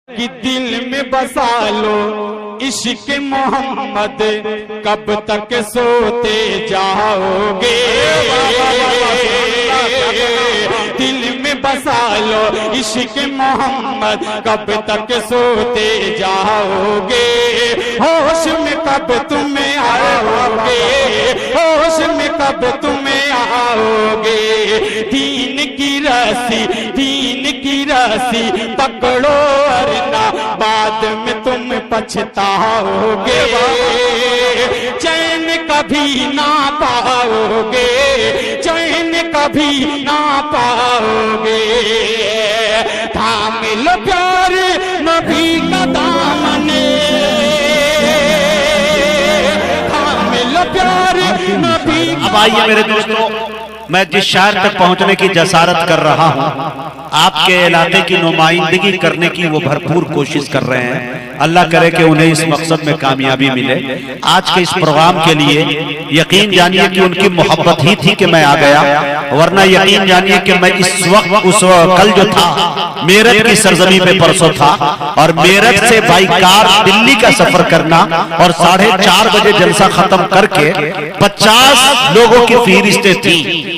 कि दिल में बसा लो इश्क मोहम्मद, कब तक सोते जाओगे। दिल में बसा लो इश्क मोहम्मद, कब तक सोते जाओगे। होश में कब तुम्हें आओगे, होश में कब तुम्हें आओगे। दीन की रस्सी, दीन की रस्सी पकड़ो वरना बाद में तुम पछताओगे। चैन कभी ना पाओगे, चैन कभी ना पाओगे। थाम लो प्यार नबी का दामने, थाम लो प्यार नबी। अब आइए मेरे दोस्तों, मैं जिस शहर तक पहुंचने की जसारत कर रहा हूं, आपके इलाके की नुमाइंदगी करने की वो भरपूर कोशिश कर रहे हैं। अल्लाह करे कि उन्हें इस मकसद में कामयाबी मिले। आज के इस प्रोग्राम के लिए यकीन जानिए कि उनकी मोहब्बत ही थी कि मैं आ गया, वरना यकीन जानिए कि मैं इस वक्त कल जो था मेरठ की सरजमी पे परसों था, और मेरठ से बाई कार दिल्ली का सफर करना और 4:30 बजे जलसा खत्म करके 50 लोगों की फहरिस्तें थी,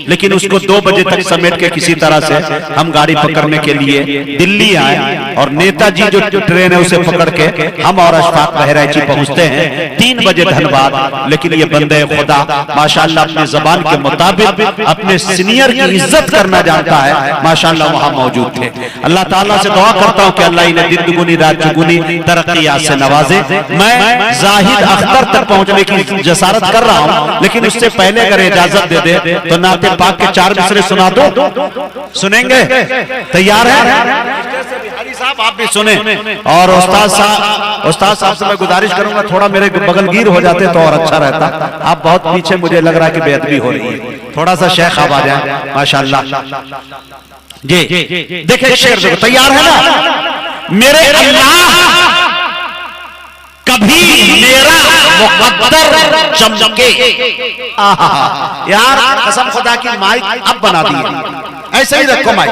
लेकिन उसको 2 बजे तक समेट के किसी तरह से हम गाड़ी पकड़ने के लिए दिल्ली आए, और नेताजी जो ट्रेन है उसे पकड़ के हम और अशफाक बहराइची पहुंचते हैं 3 बजे धनबाद। लेकिन ये बंदे खुदा माशाल्लाह अपने जबान के मुताबिक अपने सीनियर की इज्जत करना जानता है, माशाल्लाह वहां मौजूद थे। अल्लाह ताला से दुआ करता हूं कि अल्लाह इन्हें दिन दुगुनी रात चुगुनी तरक्कियात से नवाजे। मैं जाहिद अख्तर तक पहुंचने की जसारत कर रहा हूं, लेकिन उससे पहले अगर इजाजत दे दे तो नाते पाक के 4 मिसरे सुना दो। सुनेंगे? तैयार है? साहब आप भी सुने, और उस्ताद साहब से मैं गुजारिश करूंगा थोड़ा मेरे बगलगीर हो जाते तो और अच्छा रहता। आप बहुत पीछे, मुझे लग रहा है कि बेअदबी हो रही है। थोड़ा सा शेख आप आ जाए माशाल्लाह जी। देखिए शेर देखो, तैयार है ना? मेरे अल्लाह कभी मेरा मुक़द्दर चमके। यार कसम खुदा की माइक अब बना दिए, ऐसे ही रखो माइक,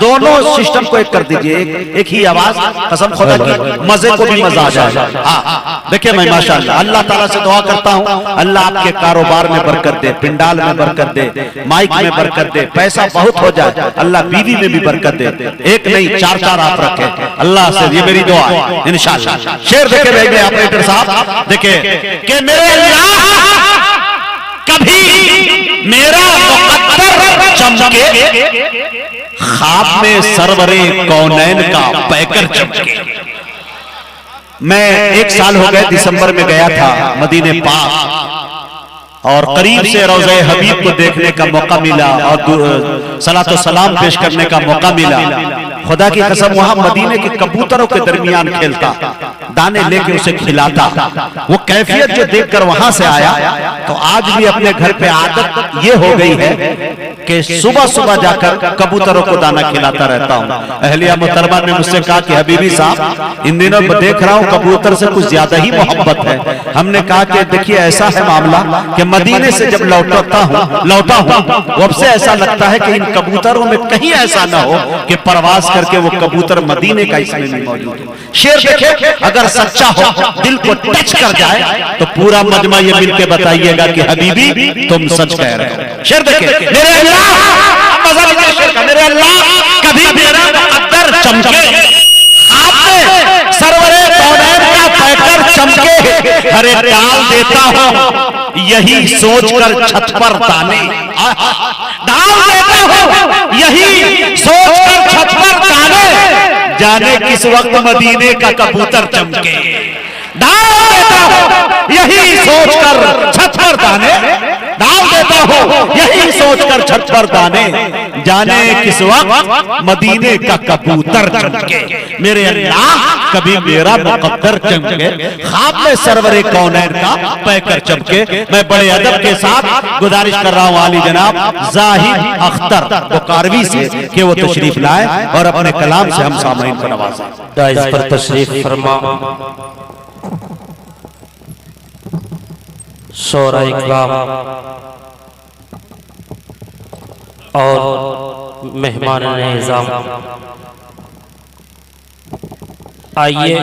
दोनों सिस्टम को एक कर दीजिए, एक ही आवाज, कसम खुदा की मजे को भी मजा आ जाएगा। हाँ देखिए, मैं माशाल्लाह अल्लाह ताला से दुआ करता हूँ अल्लाह आपके कारोबार में बरकत दे, पिंडाल में बरकत दे, माइक में बरकत दे, पैसा बहुत हो जाए, अल्लाह बीवी में भी बरकत दे, एक नहीं 4 आप रखे अल्लाह से, ये मेरी दुआ है इंशाअल्लाह। शेर देखे भेजे ऑपरेटर साहब, देखे कि मेरे अल्लाह कभी मेरा मुक़द्दर चमके, ख्वाब में सरवरे कौनैन का पैकर चमके। मैं 1 साल हो गए दिसंबर में गया था मदीने पाक, और करीब से रोज़े हबीब को देखने का मौका मिला और सलातो सलाम पेश करने का मौका मिला। खुदा की कसम वहां मदीने के कबूतरों के दरमियान खेलता, दाने लेके उसे खिलाता। वो कैफियत जो देखकर वहां से आया, तो आज भी अपने घर पे आदत ये हो गई है कि सुबह सुबह जाकर कबूतरों को दाना खिलाता रहता हूँ। अहलिया मुहतरमा ने मुझसे कहा कि हबीबी साहब इन दिनों देख रहा हूँ कबूतर से कुछ ज्यादा ही मोहब्बत है। हमने कहा कि देखिए ऐसा है मामला कि मदीने से जब लौटा हूँ अब से ऐसा लगता है कि इन कबूतरों में कहीं ऐसा ना हो कि परवाज करके वो कबूतर मदीने का इसमें भी मौजूद हो। शेर देखे, अगर सच्चा हो, दिल को टच कर जाए, तो पूरा मजमा ये मिलके बताइएगा कि हबीबी तुम सच कह रहे हो। शेर देखे, मेरे अल्लाह कभी मेरा मुक़द्दर चमके, आपने सरवरे कौनैन का पैकर चमके, हरे डाल देता हूं यही सोचकर छत पर दाने, डाल देता हूं यही सोचकर छत पर दाने, जाने किस वक्त मदीने का कबूतर चमके। डाल देता हूं यही सोचकर छत पर दाने, डाल देता हूं यही सोचकर छत पर दाने, जाने किस वक्त मदीने का कबूतर चमके। मेरे अल्लाह कभी मेरा मुक़द्दर चमके, ख्वाब में सरवरे कौनैन का पैकर चमके। मैं बड़े अदब के साथ गुजारिश कर रहा हूं आली जनाब जाहिद अख्तर बुकारवी से कि वो तशरीफ लाए और अपने कलाम से हम सामईन को नवाजें। इस पर तशरीफ फरमा शोरा इकराम और मेहमान निज़ाम आइए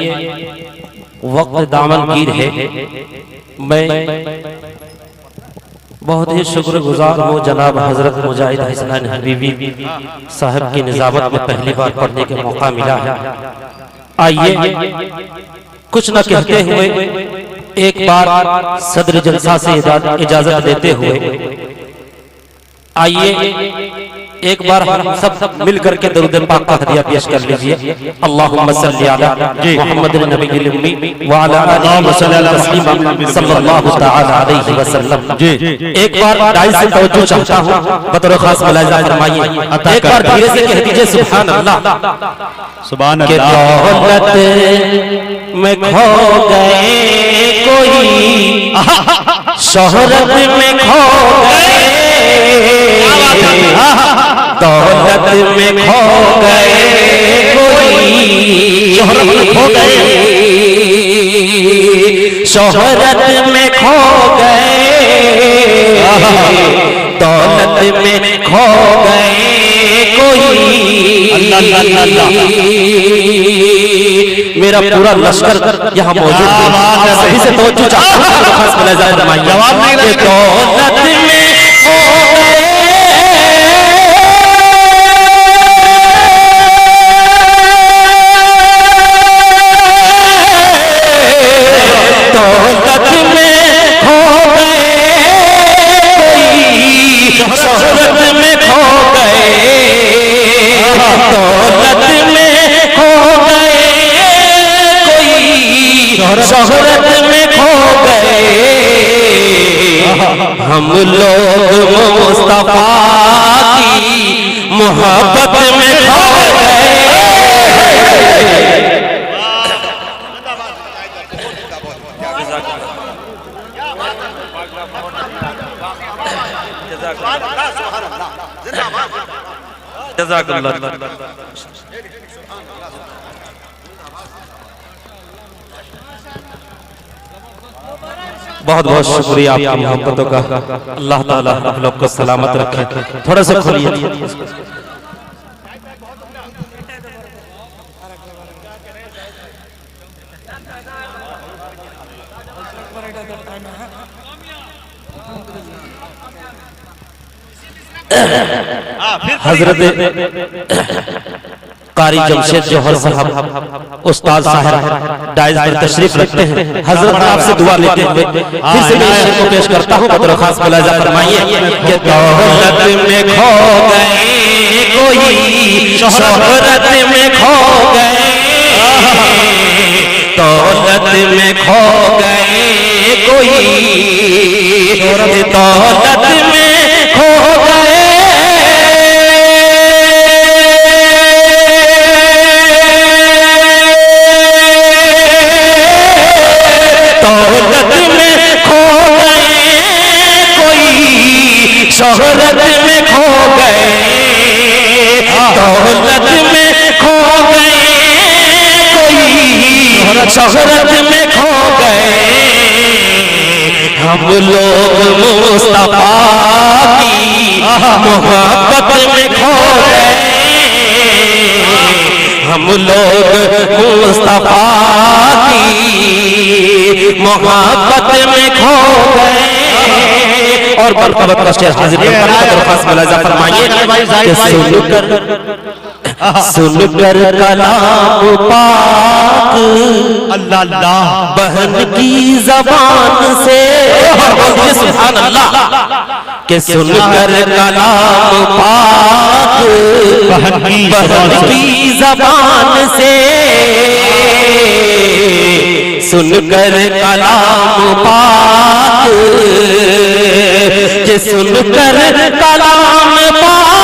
वक्त दामनगीर है, मैं बहुत ही शुक्रगुजार हूँ जनाब हजरत मुजाहिद हसनैन हबीबी साहब की निजामत में पहली बार पढ़ने का मौका मिला है। आइए कुछ न कहते हुए एक बार सदर जलसा से इजाजत देते हुए आइए एक बार हम सब मिल करके दरूद पाक का हदिया पेश कर लीजिए। अल्लाहुम्मा सल्ली अला मुहम्मदिन नबिय्यिल उम्मी व अला आलिहि तस्लीमा सल्लल्लाहु तआला अलैहि वसल्लम। एक बार दाई से तवज्जो चाहता हूं, बतौर खास मुलाहिजा फरमाइए। एक बार धीरे से कह दीजिए सुभान अल्लाह। सुभान के दौलत में खो गए कोई, शोहरत में खो गए, दौलत में खो गए कोई, शोहरत में खो गए, शोहरत में खो गए, दौलत में खो गए कोई। मेरा पूरा लश्कर यहाँ मौजूद है, सभी से तवज्जो चाहता हूं, खास मुलाहिजा फरमाइए। जवाब नहीं लगे। दौलत में शोहरत में खो गए, हम लोग मुस्तफा की मोहब्बत में खो गए। जज़ाकल्लाह। बहुत बहुत शुक्रिया आपकी मोहब्बतों का। अल्लाह ताला आप लोग को सलामत रखे। थोड़ा सा खोलिए। हजरत कारी जमशेद जोहर साहब उस्ताद साहब डाइज पर तशरीफ रखते हैं। हजरत आपसे दुआ लेते हुए फिर से मैं शेर को पेश करता हूं, बतौर खास मुलाहिजा फरमाइए। कि दौलत में खो गए कोई, शोहरत में खो गए, दौलत में खो गए कोई, दौलत में खो गए, शोहरत में खो गए, दौलत में खो गए कोई, शोहरत में खो गए, हम लोग मुस्तफा की मोहब्बत में खो गए, हम लोग मुस्तफा की मोहब्बत में खो गए। और बरकत का शेर हाजिर करता खास मुलाहिजा फरमाइए। सुनकर कलाम पाक अल्लाह अल्लाह बहन की जबान से, सुभान अल्लाह। के सुनकर कलाम पाक बहन की जबान से, सुनकर कलाम पाक, के सुनकर कलाम पाक,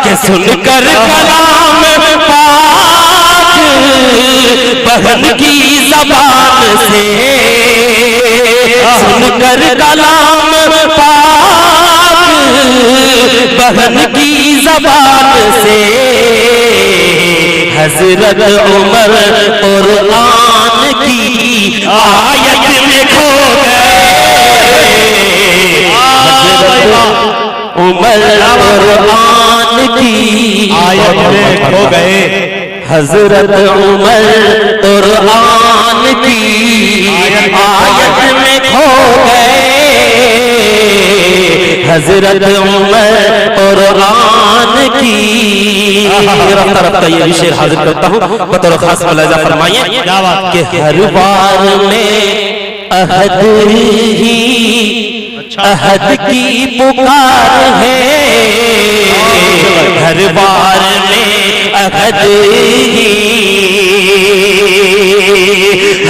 के सुनकर कलाम पाक बहन की जबान से, सुनकर कलाम पाक बहन की जबान से, हजरत उमर कुरान की आयत में खो गए, खो गए। हजरत उमर कुरान की आयत में खो गए। हजरत उमर कुरान की रफ्ता रफ्ता ये विषय हाजिर करता हूँ बतौर खास मुलाहिजा फरमाइए कि हर बार में अहद ही अहद की पुकार है। हर बार में अहद ही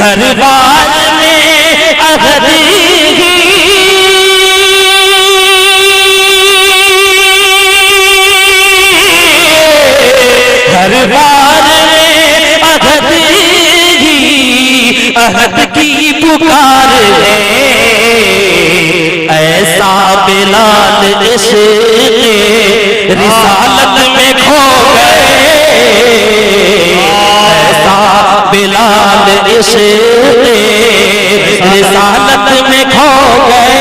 हर बार में अहद ही हर बार में अहद ही अहद की पुकार है। ऐसा बिलाल इश्क़ रिसालत में खो गए। ऐसा बिलाल इश्क़ रिसालत में खो गए।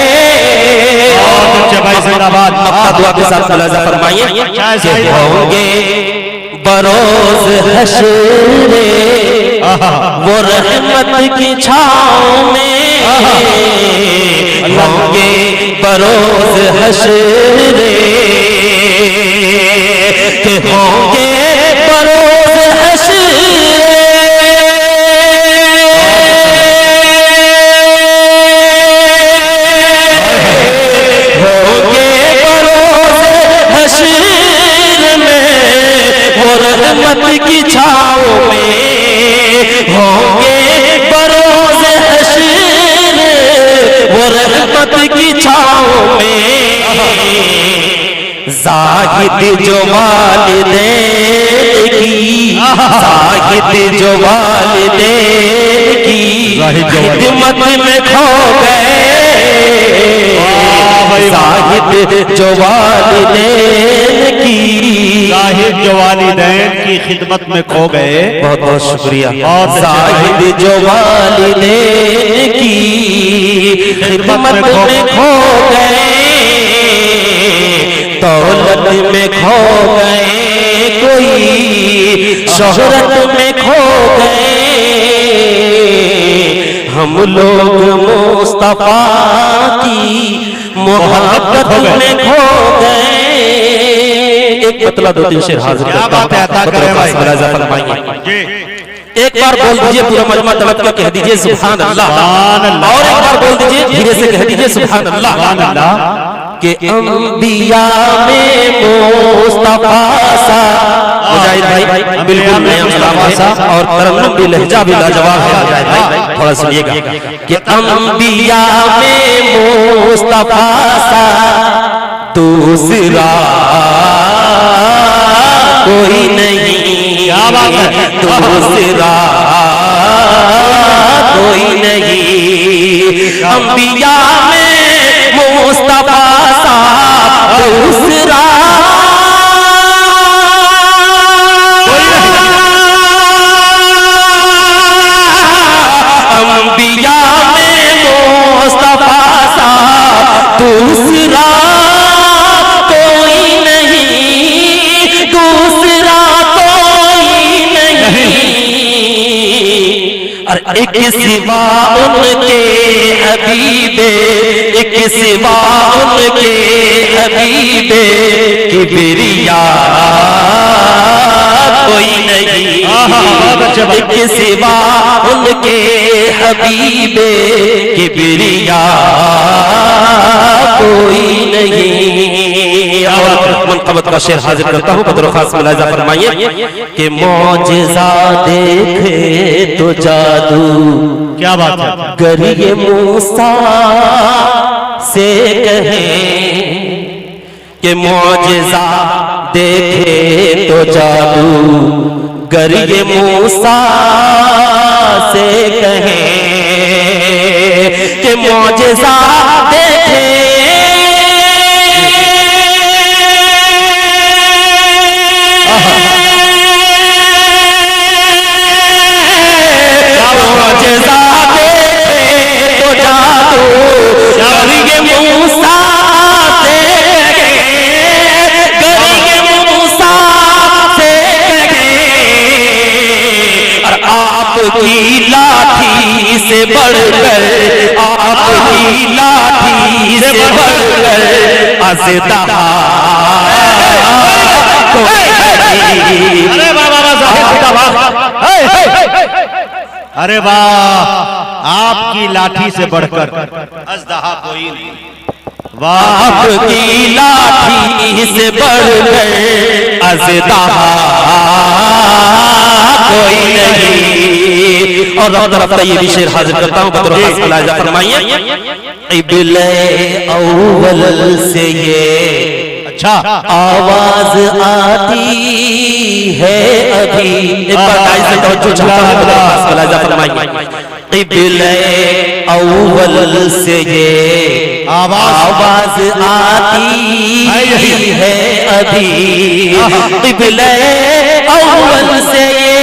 मक्का दुआ के साथ मुलाहिजा फरमाइए कि होंगे बरोज हश्र वो रहमत की छाँव में। होंगे बरोज हश्र के होंगे बरोज हश्र होंगे बरोज हश्र में वो रहमत की छाँव में। होंगे बरोज हश्र वो रहमत की छाँव में। जाहिद जो वालिदैन की जाहिद जो वालिदैन की खिदमत में खो गए। जाहिद जो वालिदैन की जाहिद जो वालिदैन की खिदमत में खो गए। बहुत बहुत शुक्रिया। जाहिद जो वालिदैन की खिदमत में खो गए। दौलत में खो गए कोई शोहरत में खो गए। हम लोग मुस्तफा की मोहब्बत में खो गए। एक मतलब दो तीन शेर हाजिर करता हूं। एक बार बोल दीजिए पूरा मजमा तड़प के कह दीजिए सुभान अल्लाह। और एक बार बोल दीजिए धीरे से कह दीजिए सुभान अल्लाह। कि अंबिया में मुस्तफा सा मुजाहिद भाई बिल्कुल नया मुस्तफा सा और तरन्नुम भी लहजा भी लाजवाब है मुजाहिद भाई थोड़ा सुनिएगा कि अंबिया में मुस्तफा सा दूसरा कोई नहीं। क्या बात है। दूसरा कोई नहीं। अंबिया में मुस्तफा सा दूसरा अंबिया में मुस्तफा सा दूसरा कोई नहीं। दूसरा कोई नहीं। और एक सिवा उनके हबीबे एक सिवा उनके हबीबे किबरिया कोई नहीं। एक सिवा उनके हबीबे किबरिया कोई नहीं। और मनक़बत का शेर हाजिर करता हूँ बतौर खास मुलाहिजा फरमाइए कि मौजिज़ा देखे तो जादू। क्या बात है। करिए मूसा से कहें कि मौजिज़ा देखे तो जादू। करिए मूसा से कहें कि मौजिज़ा देखे मौजिज़ा देखे तो जादू। करिए मूसा से कहें करिए मूसा से से बढ़कर, आपकी लाठी से बढ़कर अज़दहा कोई नहीं। अरे वाह, आपकी लाठी से बढ़कर अज़दहा कोई नहीं। वाह, आपकी लाठी से बढ़कर अज़दहा कोई नहीं। और तरफ ये भी शेर हाजिर करता हूँ, बतौर खास मुलाहिजा फरमाइए। क़िबले अव्वल से ये अच्छा आवाज आती है अभी। एक बार गाइस से तवज्जो चाहता हूँ, बतौर खास मुलाहिजा फरमाइए। क़िबले अव्वल से ये आवाज आती है अभी। क़िबले अव्वल से ये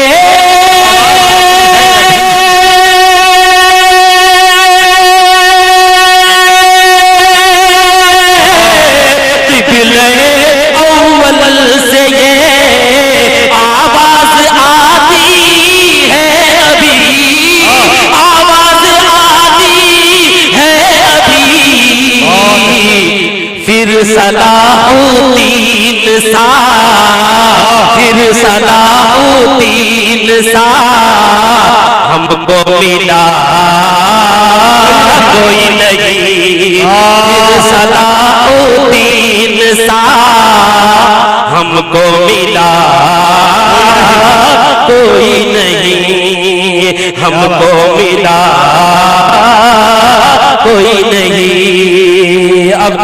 सलाहुद्दीन सा, फिर सलाहुद्दीन सा हमको मिला कोई नहीं। फिर सलाहुद्दीन सा हमको मिला कोई नहीं, हमको मिला कोई नहीं। अब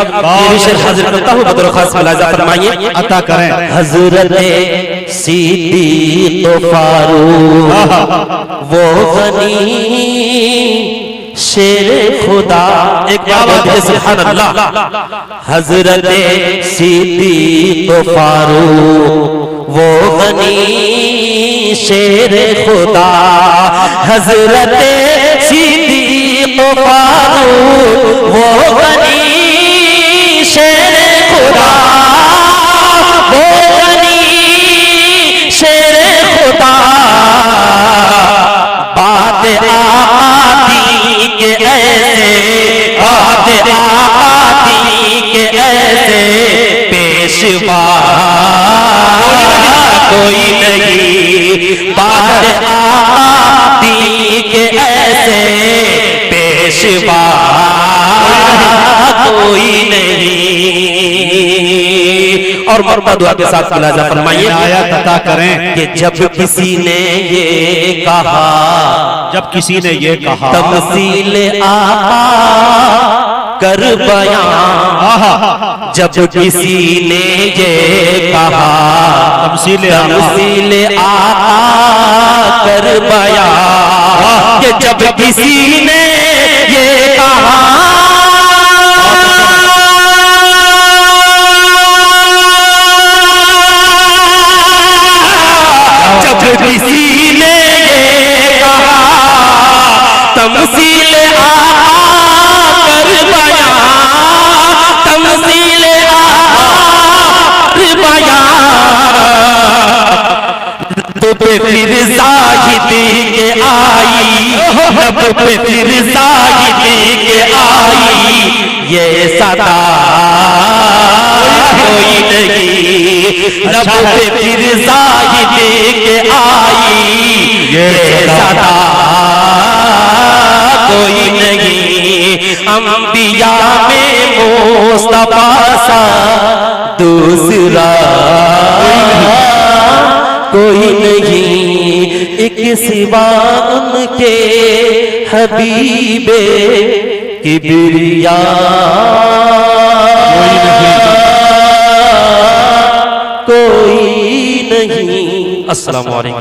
शेर हाजिर करता हूँ, बतौर खास मुलाहिजा फरमाइए। अता करें। हज़रत सिद्दीक़ फारूक वो गनी शेर खुदा, एक बार बोलिए सुभान अल्लाह। हज़रत सिद्दीक़ फारूक वो गनी शेर खुदा, हज़रत सिद्दीक़ फारूक वो गनी शेर खुदा, वो गनी शेर खुदा। बात आती के ऐसे, बात आती के ऐसे पेशवा कोई नहीं। बात आती के ऐसे पेशवा कोई नहीं। और मरबा दुआ के साथ मुलाहिजा फरमाइए। आयत अता करें कि जब किसी ने ये कहा, जब किसी ने ये कहा तमसील आका कर बयां, जब किसी ने ये कहा तमसील आका कर बयां, कि जब किसी ने ये कहा किसी ने ये कहा तमसील कर बयां, तमसील कर बयां, तो पे फिर साहिदी के आई, लब पे फिर साहिदी के आई, ये सदा कोई नहीं। लब पे फिर साहिदी के आई, ये सदा कोई नहीं। अंबिया में मुस्तफा सा दूसरा कोई नहीं, एक सिवा उनके हबीबे किबरिया कोई नहीं। अस्सलामु अलैकुम।